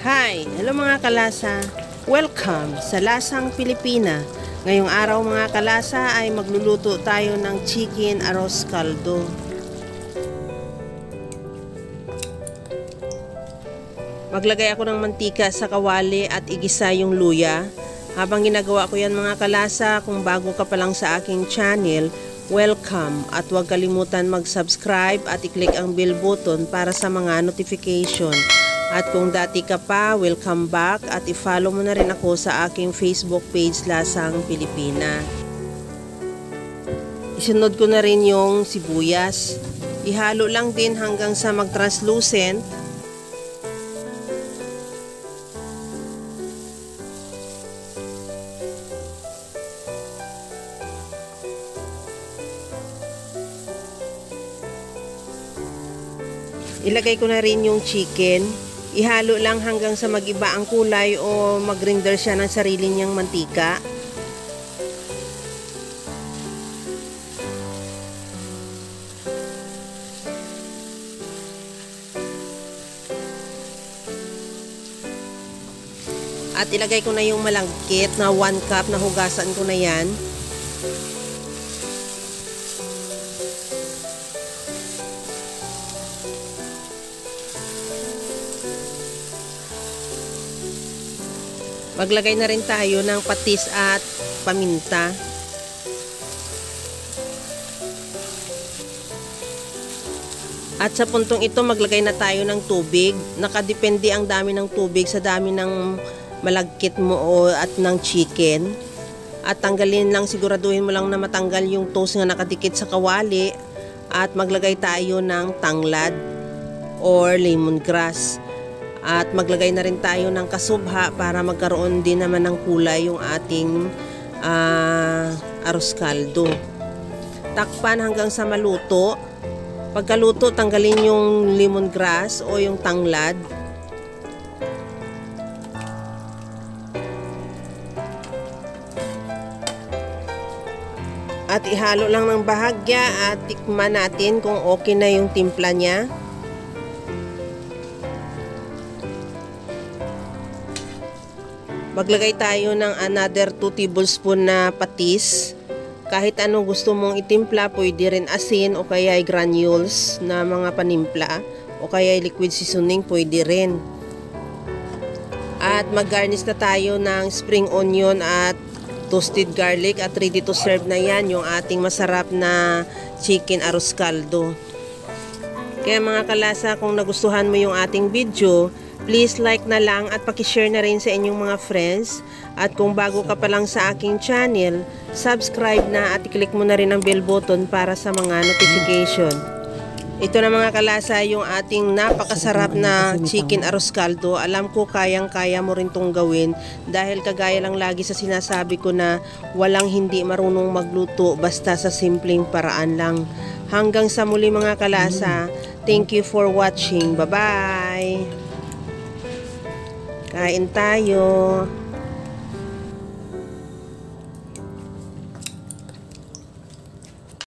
Hi! Hello mga kalasa! Welcome sa Lasang Pilipina. Ngayong araw mga kalasa ay magluluto tayo ng chicken arroz caldo. Maglagay ako ng mantika sa kawali at igisa yung luya. Habang ginagawa ko yan mga kalasa, kung bago ka pa lang sa aking channel, welcome at huwag kalimutan mag-subscribe at i-click ang bell button para sa mga notification. At kung dati ka pa, welcome back at i-follow mo na rin ako sa aking Facebook page Lasang Pilipina. Isunod ko na rin yung sibuyas. Ihalo lang din hanggang sa mag-translucent. Ilagay ko na rin yung chicken. Ihalo lang hanggang sa mag-iba ang kulay o mag-render siya ng sarili niyang mantika. At ilagay ko na yung malagkit na 1 cup na hugasan ko na yan. Maglagay na rin tayo ng patis at paminta. At sa puntong ito maglagay na tayo ng tubig. Nakadepende ang dami ng tubig sa dami ng malagkit mo at ng chicken. At tanggalin lang, siguraduhin mo lang na matanggal yung toast nga nakadikit sa kawali. At maglagay tayo ng tanglad or lemongrass. At maglagay na rin tayo ng kasubha para magkaroon din naman ng kulay yung ating arroz caldo. Takpan hanggang sa maluto. Pagkaluto, tanggalin yung lemongrass o yung tanglad. At ihalo lang ng bahagya at tikman natin kung okay na yung timpla niya. Maglagay tayo ng another 2 tablespoon na patis. Kahit anong gusto mong itimpla, pwede rin asin o kaya granules na mga panimpla o kaya liquid seasoning, pwede rin. At mag-garnish na tayo ng spring onion at toasted garlic at ready to serve na yan yung ating masarap na chicken arroz caldo. Kaya mga kalasa, kung nagustuhan mo yung ating video, please like na lang at pakishare na rin sa inyong mga friends. At kung bago ka pa lang sa aking channel, subscribe na at i-click mo na rin ang bell button para sa mga notification. Ito na mga kalasa yung ating napakasarap na chicken arroz caldo. Alam ko kayang-kaya mo rin tong gawin dahil kagaya lang lagi sa sinasabi ko na walang hindi marunong magluto basta sa simpleng paraan lang. Hanggang sa muli mga kalasa, thank you for watching. Bye-bye! Kain tayo!